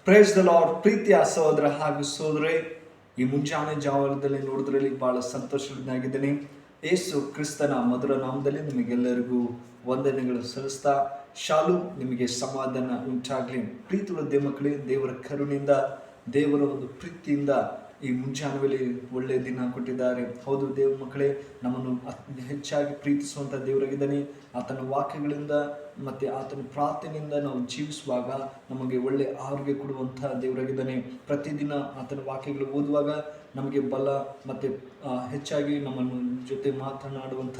Praise the lord. ಪ್ರೀತಿಯ ಸಹೋದರ ಹಾಗೂ ಸಹೋದರೇ, ಈ ಮುಂಜಾನೆ ಜಾವದಲ್ಲಿ ನೋಡಿದ್ರಲ್ಲಿ ಬಹಳ ಸಂತೋಷವಾಗಿದ್ದೇನೆ. ಯೇಸು ಕ್ರಿಸ್ತನ ಮಧುರ ನಾಮದಲ್ಲಿ ನಿಮಗೆಲ್ಲರಿಗೂ ವಂದನೆಗಳು ಸಲ್ಲಿಸ್ತಾ, ಶಾಲು ನಿಮಗೆ ಸಮಾಧಾನ ಉಂಟಾಗಲಿ. ಪ್ರೀತಿಯ ದೇವಮಕ್ಕಳೇ, ದೇವರ ಕರುಣೆಯಿಂದ, ದೇವರ ಒಂದು ಪ್ರೀತಿಯಿಂದ ಈ ಮುಂಜಾನೆ ಒಳ್ಳೆಯ ದಿನ ಕೊಟ್ಟಿದ್ದಾರೆ. ಹೌದು ದೇವ ಮಕ್ಕಳೇ, ನಮ್ಮನ್ನು ಹೆಚ್ಚಾಗಿ ಪ್ರೀತಿಸುವಂಥ ದೇವರಾಗಿದ್ದಾನೆ. ಆತನ ವಾಕ್ಯಗಳಿಂದ ಮತ್ತು ಆತನ ಪ್ರಾರ್ಥನೆಯಿಂದ ನಾವು ಜೀವಿಸುವಾಗ ನಮಗೆ ಒಳ್ಳೆಯ ಆರೋಗ್ಯ ಕೊಡುವಂಥ ದೇವರಾಗಿದ್ದಾನೆ. ಪ್ರತಿದಿನ ಆತನ ವಾಕ್ಯಗಳು ಓದುವಾಗ ನಮಗೆ ಬಲ ಮತ್ತು ಹೆಚ್ಚಾಗಿ ನಮ್ಮನ್ನು ಜೊತೆ ಮಾತನಾಡುವಂಥ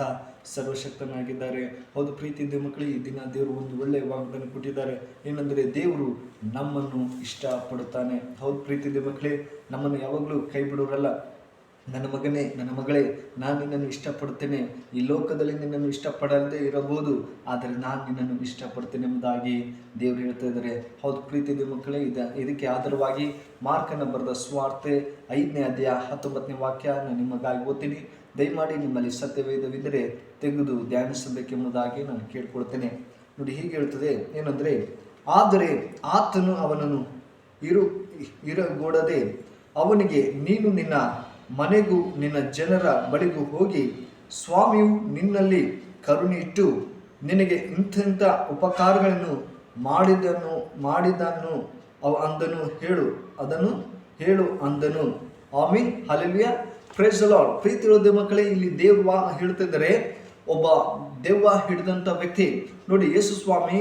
ಸರ್ವಶಕ್ತನಾಗಿದ್ದಾರೆ. ಹೌದು ಪ್ರೀತಿ ದೇವ ಮಕ್ಕಳೇ, ಈ ದಿನ ದೇವರು ಒಂದು ಒಳ್ಳೆಯ ವಾಗ್ದಾನ ಕೊಟ್ಟಿದ್ದಾರೆ. ಏನಂದರೆ ದೇವರು ನಮ್ಮನ್ನು ಇಷ್ಟಪಡುತ್ತಾನೆ. ಹೌದು ಪ್ರೀತಿ ದೇವ ಮಕ್ಕಳೇ, ನಮ್ಮನ್ನು ಯಾವಾಗಲೂ ಕೈ ಬಿಡೋರಲ್ಲ. ನನ್ನ ಮಗನೇ, ನನ್ನ ಮಗಳೇ, ನಾನು ನಿನ್ನನ್ನು ಇಷ್ಟಪಡುತ್ತೇನೆ. ಈ ಲೋಕದಲ್ಲಿ ನಿನ್ನನ್ನು ಇಷ್ಟಪಡದೇ ಇರಬಹುದು, ಆದರೆ ನಾನು ನಿನ್ನನ್ನು ಇಷ್ಟಪಡ್ತೇನೆ ಎಂಬುದಾಗಿ ದೇವರು ಹೇಳ್ತಾ ಇದ್ದಾರೆ. ಹೌದು ಪ್ರೀತಿ ದೇವ ಮಕ್ಕಳೇ, ಇದಕ್ಕೆ ಆಧಾರವಾಗಿ ಮಾರ್ಕನ ಬರೆದ ಸುವಾರ್ತೆ 5ನೇ ಅಧ್ಯಾಯ 19ನೇ ವಾಕ್ಯ ನಾನು ನಿಮಗಾಗಿ ಓದ್ತೀನಿ. ದಯಮಾಡಿ ನಿಮ್ಮಲ್ಲಿ ಸತ್ಯವೇದವಿದ್ದರೆ ತೆಗೆದು ಧ್ಯಾನಿಸಬೇಕೆಂಬುದಾಗಿ ನಾನು ಕೇಳ್ಕೊಳ್ತೇನೆ. ನೋಡಿ, ಹೀಗೆ ಹೇಳ್ತದೆ, ಏನಂದರೆ, ಆದರೆ ಆತನು ಅವನನ್ನು ಇರಗೊಡದೆ ಅವನಿಗೆ, ನೀನು ನಿನ್ನ ಮನೆಗೂ ನಿನ್ನ ಜನರ ಬಳಿಗೂ ಹೋಗಿ, ಸ್ವಾಮಿಯು ನಿನ್ನಲ್ಲಿ ಕರುಣೆ ಇಟ್ಟು ನಿನಗೆ ಇಂಥ ಉಪಕಾರಗಳನ್ನು ಮಾಡಿದನು ಅಂದನು ಹೇಳು ಅಂದನು. ಆಮೀನ್, ಹಲ್ಲೆಲೂಯಾ, ಪ್ರೈಸ್ ದ ಲಾರ್ಡ್. ಪ್ರೀತಿಯ ದೇವ ಮಕ್ಕಳೇ, ಇಲ್ಲಿ ದೇವ ಹೇಳ್ತಿದ್ದಾರೆ, ಒಬ್ಬ ದೆವ್ವ ಹಿಡಿದಂಥ ವ್ಯಕ್ತಿ. ನೋಡಿ, ಯೇಸು ಸ್ವಾಮಿ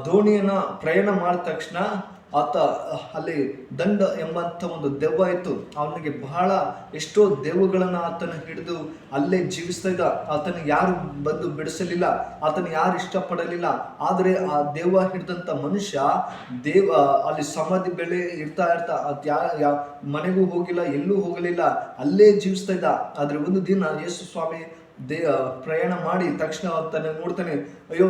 ದೋಣಿಯನ್ನು ಪ್ರಯಾಣ ಮಾಡಿದ ತಕ್ಷಣ ಆತ ಅಲ್ಲಿ ದಂಡ ಎಂಬಂಥ ಒಂದು ದೆವ್ವ ಇತ್ತು. ಅವನಿಗೆ ಬಹಳ ಎಷ್ಟೋ ದೆವ್ವಗಳನ್ನು ಆತನ ಹಿಡಿದು ಅಲ್ಲೇ ಜೀವಿಸ್ತಾ ಇದ್ದ. ಆತನಿಗೆ ಯಾರು ಬಂದು ಬಿಡಿಸಲಿಲ್ಲ, ಆತನ ಯಾರು ಇಷ್ಟಪಡಲಿಲ್ಲ. ಆದರೆ ಆ ದೆವ್ವ ಹಿಡಿದಂಥ ಮನುಷ್ಯ ಅಲ್ಲಿ ಸಮಾಧಿ ಬೆಳೆ ಇರ್ತಾ ಮನೆಗೂ ಹೋಗಿಲ್ಲ, ಎಲ್ಲೂ ಹೋಗಲಿಲ್ಲ, ಅಲ್ಲೇ ಜೀವಿಸ್ತಾ ಇದ್ದ. ಆದರೆ ಒಂದು ದಿನ ಯೇಸು ಸ್ವಾಮಿ ಪ್ರಯಾಣ ಮಾಡಿ ತಕ್ಷಣ ಆತನ ನೋಡ್ತಾನೆ. ಅಯ್ಯೋ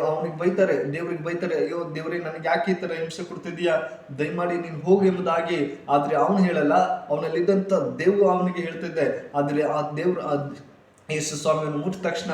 ಅವನಿಗೆ ಬೈತಾರೆ, ದೇವ್ರಿಗೆ ಬೈತಾರೆ, ಅಯ್ಯೋ ದೇವ್ರೆ, ನನಗೆ ಯಾಕೆ ಈ ಥರ ಹಿಂಸೆ ಕೊಡ್ತಿದ್ದೀಯಾ, ದಯಮಾಡಿ ನೀನು ಹೋಗು ಎಂಬುದಾಗಿ. ಆದರೆ ಅವನು ಹೇಳಲ್ಲ, ಅವನಲ್ಲಿದ್ದಂಥ ದೆವ್ವ ಅವನಿಗೆ ಹೇಳ್ತಿದ್ದೆ. ಆದರೆ ಆ ದೇವ್ರು ಯೇಸು ಸ್ವಾಮಿಯನ್ನು ಮುಟ್ಟಿದ ತಕ್ಷಣ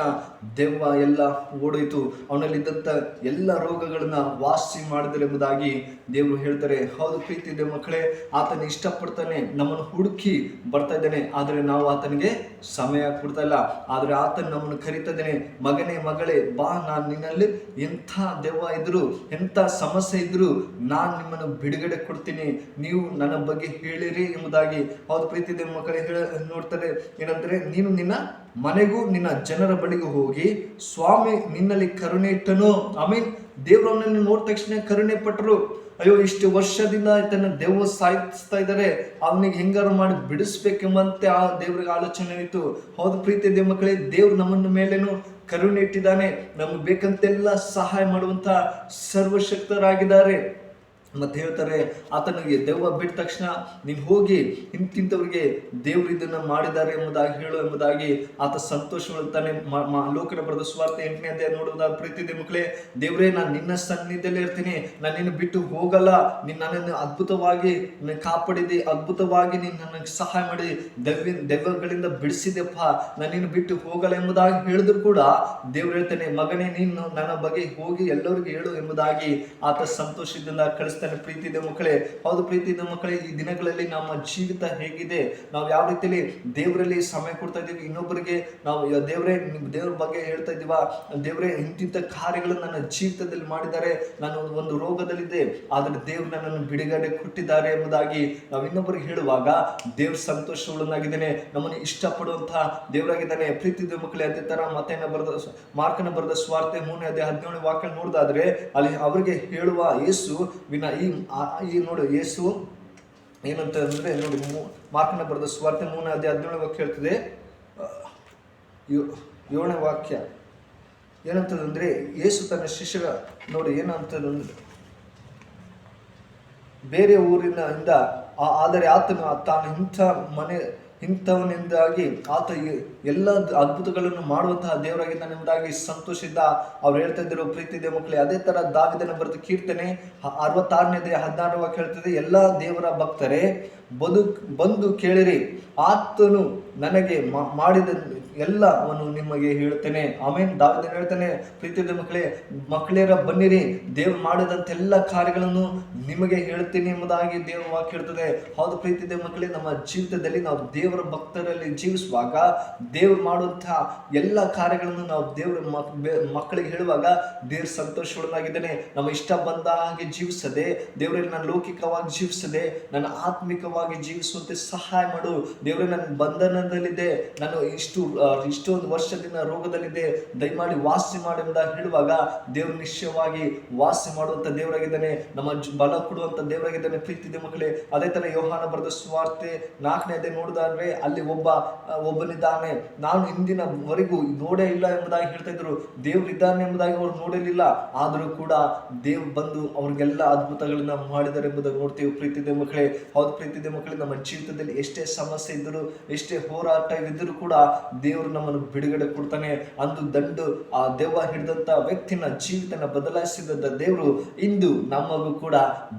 ದೆವ್ವ ಎಲ್ಲ ಓಡೋಯ್ತು. ಅವನಲ್ಲಿದ್ದಂಥ ಎಲ್ಲ ರೋಗಗಳನ್ನ ವಾಸಿ ಮಾಡಿದರೆ ಎಂಬುದಾಗಿ ದೇವರು ಹೇಳ್ತಾರೆ. ಹೌದು ಪ್ರೀತಿ ದೇವ ಮಕ್ಕಳೇ, ಆತನ ಇಷ್ಟಪಡ್ತಾನೆ, ನಮ್ಮನ್ನು ಹುಡುಕಿ ಬರ್ತಾ ಇದ್ದಾನೆ. ಆದರೆ ನಾವು ಆತನಿಗೆ ಸಮಯ ಕೊಡ್ತಾ ಇಲ್ಲ. ಆದರೆ ಆತನ ನಮ್ಮನ್ನು ಕರೀತಾ ಇದ್ದಾನೆ, ಮಗನೇ, ಮಗಳೇ, ಬಾ, ನಾನು ನಿನ್ನಲ್ಲಿ ಎಂಥ ದೆವ್ವ ಇದ್ರು, ಎಂಥ ಸಮಸ್ಯೆ ಇದ್ರು ನಾನು ನಿಮ್ಮನ್ನು ಬಿಡುಗಡೆ ಕೊಡ್ತೀನಿ, ನೀವು ನನ್ನ ಬಗ್ಗೆ ಹೇಳಿರಿ ಎಂಬುದಾಗಿ. ಹೌದು ಪ್ರೀತಿ ದೇವ ಮಕ್ಕಳೇ, ನೋಡ್ತಾರೆ ಏನಂದ್ರೆ, ನೀನು ನಿನ್ನ ಮನೆಗೂ ನಿನ್ನ ಜನರ ಬಳಿಗೂ ಹೋಗಿ, ಸ್ವಾಮಿ ನಿನ್ನಲ್ಲಿ ಕರುಣೆ ಇಟ್ಟನು. ಆಮೀನ್. ದೇವರವನನ್ನು ನೋಡಿದ ತಕ್ಷಣ ಕರುಣೆ ಪಟ್ಟರು. ಅಯ್ಯೋ, ಇಷ್ಟು ವರ್ಷದಿಂದ ತನ್ನ ದೆವ್ವ ಸಾಯಿಸ್ತಾ ಇದ್ದಾರೆ, ಅವನಿಗೆ ಹೆಂಗಾರು ಮಾಡಿ ಬಿಡಿಸ್ಬೇಕೆಂಬಂತೆ ಆ ದೇವ್ರಿಗೆ ಆಲೋಚನೆ ಇತ್ತು. ಹೌದು ಪ್ರೀತಿ ದೇವ ಮಕ್ಕಳೇ, ದೇವ್ರು ನಮ್ಮನ್ನ ಮೇಲೇನು ಕರುಣೆ ಇಟ್ಟಿದ್ದಾನೆ. ನಮ್ಗೆ ಬೇಕಂತೆಲ್ಲ ಸಹಾಯ ಮಾಡುವಂತ ಸರ್ವಶಕ್ತರಾಗಿದ್ದಾರೆ. ಮತ್ತೆ ಹೇಳ್ತಾರೆ, ಆತನಿಗೆ ದೆವ್ವ ಬಿಟ್ಟ ತಕ್ಷಣ ನೀನು ಹೋಗಿ ಇಂತಿಂಥವ್ರಿಗೆ ದೇವ್ರು ಇದನ್ನ ಮಾಡಿದ್ದಾರೆ ಎಂಬುದಾಗಿ ಹೇಳು ಎಂಬುದಾಗಿ ಆತ ಸಂತೋಷಗೊಳ್ತಾನೆ. ಲೋಕನ ಬರೆದ ಸುವಾರ್ತೆ 8ನೇ ಅಧ್ಯಾಯ ನೋಡುವುದಾದ ಪ್ರೀತಿ ದೇವ ಮಕ್ಕಳೇ, ದೇವ್ರೇ, ನಾನು ನಿನ್ನ ಸನ್ನಿಧಿಯಲ್ಲಿ ಇರ್ತೀನಿ, ನಾನು ನಿನ್ನ ಬಿಟ್ಟು ಹೋಗಲ್ಲ, ನೀನು ನನ್ನನ್ನು ಅದ್ಭುತವಾಗಿ ಕಾಪಾಡಿದೆ, ಅದ್ಭುತವಾಗಿ ನೀನು ನನಗೆ ಸಹಾಯ ಮಾಡಿ ದೆವ್ವಗಳಿಂದ ಬಿಡಿಸಿದೆಪ್ಪ, ನಾನು ನಿನ್ನ ಬಿಟ್ಟು ಹೋಗಲ್ಲ ಎಂಬುದಾಗಿ ಹೇಳಿದ್ರು ಕೂಡ ದೇವ್ರು ಹೇಳ್ತಾನೆ, ಮಗನೇ, ನೀನು ನನ್ನ ಬಗ್ಗೆ ಹೋಗಿ ಎಲ್ಲರಿಗೂ ಹೇಳು ಎಂಬುದಾಗಿ ಆತ ಸಂತೋಷದಿಂದ ಕಳಿಸ್ತಾನೆ. ಪ್ರೀತಿ ದೇವ ಮಕ್ಕಳೇ, ಹೌದು ಪ್ರೀತಿ ದೇವ ಮಕ್ಕಳೇ, ಈ ದಿನಗಳಲ್ಲಿ ನಮ್ಮ ಜೀವಿತ ಹೇಗಿದೆ, ನಾವು ಯಾವ ರೀತಿಯಲ್ಲಿ ದೇವರಲ್ಲಿ ಸಮಯ ಕೊಡ್ತಾ ಇದ್ದೀವಿ, ಇನ್ನೊಬ್ಬರಿಗೆ ನಾವು ದೇವ್ರ ಬಗ್ಗೆ ಹೇಳ್ತಾ ಇದ್ದೀವ, ದೇವರೇ ಇಂತಿಂಥ ಕಾರ್ಯಗಳನ್ನು ನನ್ನ ಜೀವಿತದಲ್ಲಿ ಮಾಡಿದ್ದಾರೆ, ನಾನು ಒಂದು ರೋಗದಲ್ಲಿದ್ದೆ, ಆದರೆ ದೇವ್ರು ನನ್ನನ್ನು ಬಿಡುಗಡೆ ಕೊಟ್ಟಿದ್ದಾರೆ ಎಂಬುದಾಗಿ ನಾವು ಇನ್ನೊಬ್ಬರಿಗೆ ಹೇಳುವಾಗ ದೇವ್ರ ಸಂತೋಷವುಳ್ಳನಾಗಿದ್ದಾನೆ, ನಮ್ಮನ್ನು ಇಷ್ಟಪಡುವಂತಹ ದೇವರಾಗಿದ್ದಾನೆ. ಪ್ರೀತಿ ದೇವ ಮಕ್ಕಳೇ, ಅದೇ ತರ ಮಾರ್ಕನ ಬರೆದ ಸುವಾರ್ತೆ 3ನೇ ಅಧ್ಯಾಯ 17ನೇ ವಾಕ್ಯ ನೋಡಿದಾದ್ರೆ, ಅಲ್ಲಿ ಅವರಿಗೆ ಹೇಳುವ ಯೇಸು ಈ ನೋಡಿ, ಯೇಸು ಏನಂತ ಅಂದ್ರೆ, ನೋಡಿ, ಮಾರ್ಕನ ಬರೆದ ಸುವಾರ್ತೆ 3ನೇ ಅಧ್ಯಾಯ 17ನೇ ವಾಕ್ಯ ಹೇಳ್ತದೆ. 7ನೇ ವಾಕ್ಯ ಏನಂತದಂದ್ರೆ, ಯೇಸು ತನ್ನ ಶಿಷ್ಯರ ನೋಡಿ ಏನಂತದಂದ್ರೆ, ಬೇರೆ ಊರಿನಿಂದ ಆದರೆ ಆತನು ತಾನು ಇಂಥವನಿಂದಾಗಿ ಆತ ಎಲ್ಲ ಅದ್ಭುತಗಳನ್ನು ಮಾಡುವಂತಹ ದೇವರಾಗಿದ್ದಾನೆ ಎಂಬುದಾಗಿ ಸಂತೋಷಿದ್ದ ಅವ್ರು ಹೇಳ್ತಾ ಇದ್ರು. ಪ್ರೀತಿ ದೇವ ಮಕ್ಕಳೇ, ಅದೇ ತರ ದಾವಿದನ ಬರೆದ ಕೀರ್ತನೆ 66ನೇ 16ನೇ ವಾಕ್ಯ ಹೇಳ್ತದೆ, ಎಲ್ಲ ದೇವರ ಭಕ್ತರೇ ಬಂದು ಕೇಳಿರಿ, ಆತನು ನನಗೆ ಮಾಡಿದ ಎಲ್ಲವನ್ನು ನಿಮಗೆ ಹೇಳ್ತೇನೆ. ಆಮೇಲೆ ದಾವೀದನು ಹೇಳ್ತಾನೆ, ಪ್ರೀತಿಯ ಮಕ್ಕಳೇರ ಬನ್ನಿರಿ, ದೇವ್ರು ಮಾಡಿದಂಥ ಎಲ್ಲ ಕಾರ್ಯಗಳನ್ನು ನಿಮಗೆ ಹೇಳ್ತೀನಿ ಎಂಬುದಾಗಿ ದೇವರ ವಾಕ್ಯ ಹೇಳ್ತದೆ. ಹೌದು ಪ್ರೀತಿಯ ಮಕ್ಕಳೇ, ನಮ್ಮ ಜೀವಿತದಲ್ಲಿ ನಾವು ದೇವರ ಭಕ್ತರಲ್ಲಿ ಜೀವಿಸುವಾಗ ದೇವ್ರು ಮಾಡುವಂತಹ ಎಲ್ಲ ಕಾರ್ಯಗಳನ್ನು ನಾವು ದೇವರ ಮಕ್ಕಳಿಗೆ ಹೇಳುವಾಗ ದೇವ್ರ ಸಂತೋಷವಾಗಿದ್ದಾನೆ. ನಮ್ಮ ಇಷ್ಟ ಬಂದ ಹಾಗೆ ಜೀವಿಸದೆ, ದೇವರಲ್ಲಿ ನಾನು ಲೌಕಿಕವಾಗಿ ಜೀವಿಸದೆ ನನ್ನ ಆತ್ಮಿಕವಾಗಿ ಜೀವಿಸುವಂತೆ ಸಹಾಯ ಮಾಡು. ದೇವರೇ, ನನ್ನ ಬಂಧನದಲ್ಲಿದೆ, ನಾನು ಇಷ್ಟೊಂದು ವರ್ಷದಿಂದ ರೋಗದಲ್ಲಿದೆ, ದಯಮಾಡಿ ವಾಸಿ ಮಾಡಿ ಎಂಬುದಾಗಿ ಹೇಳುವಾಗ ದೇವರು ನಿಶ್ಚಯವಾಗಿ ವಾಸಿ ಮಾಡುವಂತ ದೇವರಾಗಿದ್ದಾನೆ, ನಮ್ಮ ಬಲ ಕೊಡುವಂತ ದೇವರಾಗಿದ್ದಾನೆ. ಪ್ರೀತಿಯ ಮಕ್ಕಳೇ, ಅದೇ ತರ ಯೋಹಾನ ಬರೆದ ಸುವಾರ್ತೆ 4ನೇ ಅಧ್ಯಾಯ ನೋಡಿದ್ರೆ ಅಲ್ಲಿ ಒಬ್ಬನಿದ್ದಾನೆ, ನಾನು ಇಂದಿನವರೆಗೂ ನೋಡೇ ಇಲ್ಲ ಎಂಬುದಾಗಿ ಹೇಳ್ತಾ ಇದ್ರು. ದೇವರಿದ್ದಾನೆ ಎಂಬುದಾಗಿ ಅವ್ರು ನೋಡಲಿಲ್ಲ, ಆದರೂ ಕೂಡ ದೇವ್ ಬಂದು ಅವ್ರಿಗೆಲ್ಲ ಅದ್ಭುತಗಳನ್ನ ಮಾಡಿದ್ದಾರೆ ಎಂಬುದನ್ನು ನೋಡ್ತೀವಿ. ಪ್ರೀತಿಯ ಮಕ್ಕಳೇ, ಹೌದು ಪ್ರೀತಿಯ ಮಕ್ಕಳೇ, ನಮ್ಮ ಜೀವಿತದಲ್ಲಿ ಎಷ್ಟೇ ಸಮಸ್ಯೆ ಇದ್ದರೂ, ಎಷ್ಟೇ ಹೋರಾಟವಿದ್ದರೂ ಕೂಡ ದೇವರು ನಮ್ಮನ್ನು ಬಿಡುಗಡೆ ಕೊಡ್ತಾನೆ. ಅಂದು ಆ ದೆವ್ವ ಹಿಡಿದಂತ ವ್ಯಕ್ತಿನ ಜೀವಿತನ ಬದಲಾಯಿಸಿದಂತ ದೇವರು ಇಂದು ನಮಗೂ ಕೂಡ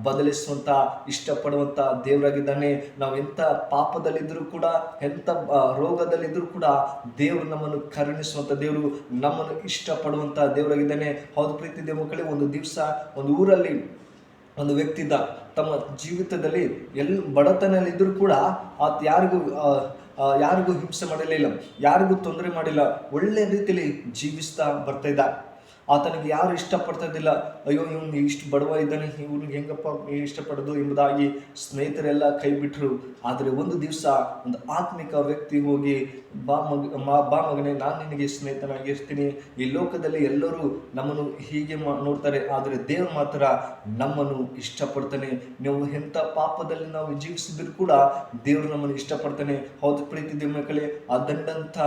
ಬದಲಿಸುವಂತ ಇಷ್ಟಪಡುವಂತ ದೇವರಾಗಿದ್ದಾನೆ. ನಾವು ಎಂತ ಪಾಪದಲ್ಲಿದ್ದರೂ ಕೂಡ, ಎಂತ ರೋಗದಲ್ಲಿದ್ದರೂ ಕೂಡ ದೇವರು ನಮ್ಮನ್ನು ಕರುಣಿಸುವಂತ ದೇವರು, ನಮ್ಮನ್ನು ಇಷ್ಟಪಡುವಂತ ದೇವರಾಗಿದ್ದಾನೆ. ಹೌದು ಪ್ರೀತಿಯ ಮಕ್ಕಳೇ, ಒಂದು ದಿವಸ ಒಂದು ಊರಲ್ಲಿ ಒಂದು ವ್ಯಕ್ತಿ ಇದ್ದ. ತಮ್ಮ ಜೀವಿತದಲ್ಲಿ ಬಡತನಲ್ಲಿದ್ದರೂ ಕೂಡ ಆತ ಯಾರಿಗೂ ಹಿಂಸೆ ಮಾಡಲಿಲ್ಲ, ಯಾರಿಗೂ ತೊಂದರೆ ಮಾಡಿಲ್ಲ, ಒಳ್ಳೆ ರೀತಿಯಲ್ಲಿ ಜೀವಿಸ್ತಾ ಬರ್ತಾ ಇದ್ದ. ಆತನಿಗೆ ಯಾರು ಇಷ್ಟಪಡ್ತಾ ಇದ್ದಿಲ್ಲ. ಅಯ್ಯೋ, ಇವನು ಇಷ್ಟು ಬಡವ ಇದ್ದಾನೆ, ಇವನಿಗೆ ಹೆಂಗಪ್ಪ ಇಷ್ಟಪಡೋದು ಎಂಬುದಾಗಿ ಸ್ನೇಹಿತರೆಲ್ಲ ಕೈ ಬಿಟ್ಟರು. ಆದರೆ ಒಂದು ದಿವಸ ಒಂದು ಆತ್ಮಿಕ ವ್ಯಕ್ತಿ ಹೋಗಿ, ಬಾ ಮಗನೇ, ನಾನು ನಿನಗೆ ಸ್ನೇಹಿತನಾಗಿರ್ತೀನಿ. ಈ ಲೋಕದಲ್ಲಿ ಎಲ್ಲರೂ ನಮ್ಮನ್ನು ಹೀಗೆ ನೋಡ್ತಾರೆ, ಆದರೆ ದೇವರು ಮಾತ್ರ ನಮ್ಮನ್ನು ಇಷ್ಟಪಡ್ತಾನೆ. ನೀವು ಎಂಥ ಪಾಪದಲ್ಲಿ ನಾವು ಜೀವಿಸಿದ್ರು ಕೂಡ ದೇವರು ನಮ್ಮನ್ನು ಇಷ್ಟಪಡ್ತಾನೆ. ಹೌದು ಪ್ರೀತಿಯ ಮಕ್ಕಳೇ, ಆ ದಂಡಂಥ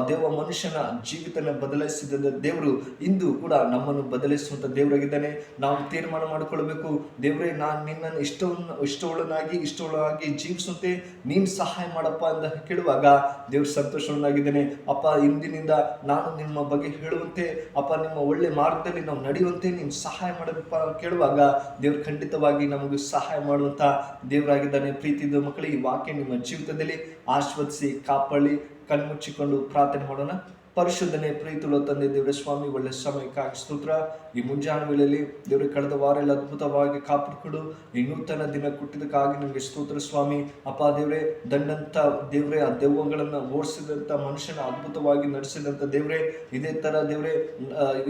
ದೇವ ಮನುಷ್ಯನ ಜೀವಿತನ ಬದಲಾಯಿಸಿದ ದೇವರು ಇಂದು ಕೂಡ ನಮ್ಮನ್ನು ಬದಲಿಸುವಂತ ದೇವರಾಗಿದ್ದಾನೆ. ನಾವು ತೀರ್ಮಾನ ಮಾಡಿಕೊಳ್ಬೇಕು, ದೇವರೇ, ನಾನು ನಿನ್ನನ್ನು ಇಷ್ಟವುಳ್ಳನಾಗಿ ಜೀವಿಸುವಂತೆ ನೀನು ಸಹಾಯ ಮಾಡಪ್ಪ ಅಂತ ಕೇಳುವಾಗ ದೇವ್ರ ಸಂತೋಷವನ್ನಾಗಿದ್ದೇನೆ. ಅಪ್ಪ, ಇಂದಿನಿಂದ ನಾನು ನಿಮ್ಮ ಬಗ್ಗೆ ಹೇಳುವಂತೆ, ಅಪ್ಪ ನಿಮ್ಮ ಒಳ್ಳೆ ಮಾರ್ಗದಲ್ಲಿ ನಾವು ನಡೆಯುವಂತೆ ನೀನು ಸಹಾಯ ಮಾಡಪ್ಪ ಕೇಳುವಾಗ ದೇವ್ರು ಖಂಡಿತವಾಗಿ ನಮಗೆ ಸಹಾಯ ಮಾಡುವಂತ ದೇವರಾಗಿದ್ದಾನೆ. ಪ್ರೀತಿಯ ಮಕ್ಕಳಿಗೆ ಈ ವಾಕ್ಯ ನಿಮ್ಮ ಜೀವಿತದಲ್ಲಿ ಆಶೀರ್ವದಿಸಿ ಕಾಪಾಡಿ. ಕಣ್ಮುಚ್ಚಿಕೊಂಡು ಪ್ರಾರ್ಥನೆ ಮಾಡೋಣ. ಪರಿಶುದ್ಧನೆ ಪ್ರೀತಿಯುಳ್ಳ ತಂದೆ ದೇವರ ಸ್ವಾಮಿ, ಒಳ್ಳೆ ಸಮಯಕ್ಕಾಗಿ ಸ್ತೋತ್ರ. ಈ ಮುಂಜಾನೆ ವೇಳೆಯಲ್ಲಿ ದೇವರ ಕಳೆದ ವಾರ ಎಲ್ಲ ಅದ್ಭುತವಾಗಿ ಕಾಪಾಡಿಕೊಡು. ಈ ನೂತನ ದಿನ ಕೊಟ್ಟಿದ್ದಕ್ಕಾಗಿ ನಿಮಗೆ ಸ್ತೋತ್ರ ಸ್ವಾಮಿ. ಅಪ್ಪ ದೇವರೇ, ದಂಡಂತ ದೇವರೇ, ಆ ದೆವ್ವಗಳನ್ನು ಓಡಿಸಿದಂಥ ಮನುಷ್ಯನ ಅದ್ಭುತವಾಗಿ ನಡೆಸಿದಂಥ ದೇವರೇ, ಇದೇ ಥರ ದೇವರೇ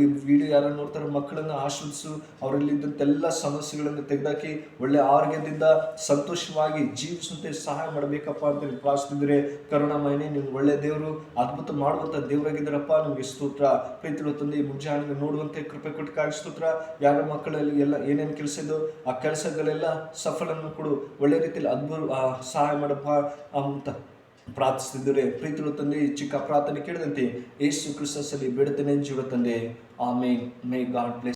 ಈ ವಿಡಿಯೋ ಯಾರು ನೋಡ್ತಾರೋ ಮಕ್ಕಳನ್ನು ಆಶ್ರಯಿಸು. ಅವರಲ್ಲಿದ್ದಂತೆಲ್ಲ ಸಮಸ್ಯೆಗಳನ್ನು ತೆಗೆದಾಕಿ ಒಳ್ಳೆ ಆರೋಗ್ಯದಿಂದ ಸಂತೋಷವಾಗಿ ಜೀವಿಸುವಂತೆ ಸಹಾಯ ಮಾಡಬೇಕಪ್ಪ ಅಂತ ಪ್ರಾರ್ಥಿಸಿದ್ರೆ, ಕರುಣಾಮಯನೇ, ನೀವು ಒಳ್ಳೆ ದೇವರು, ಅದ್ಭುತ ಮಾಡುವಂಥ ದೇವರಾಗಿದ್ದಾರಪ್ಪ. ನಿಮಗೆ ಸ್ತೋತ್ರ. ಪ್ರೀತಿಯುಳ್ಳ ತಂದೆ, ಮುಂಜಾನೆ ನೋಡುವಂತೆ ಕೃಪೆ ಕೊಟ್ಟಕ್ಕಾಗಿ ಸ್ತೋತ್ರ. ಯಾರ ಮಕ್ಕಳಲ್ಲಿ ಎಲ್ಲ ಏನೇನು ಕೆಲಸ ಇದೋ ಆ ಕೆಲಸಗಳೆಲ್ಲ ಸಫಲವನ್ನು ಕೊಡು, ಒಳ್ಳೆ ರೀತಿಯಲ್ಲಿ ಸಹಾಯ ಮಾಡಪ್ಪ ಅಂತ ಪ್ರಾರ್ಥಿಸಿದರೆ, ಪ್ರೀತಿಯುಳ್ಳ ತಂದೆ, ಈ ಚಿಕ್ಕ ಪ್ರಾರ್ಥನೆ ಕೇಳಿದಂತೆ ಯೇಸು ಕ್ರಿಸ್ತನಲ್ಲಿ ಬೇಡುತ್ತೇನೆ ಜೀವ ತಂದೆ. ಆಮೇನ್. May God bless.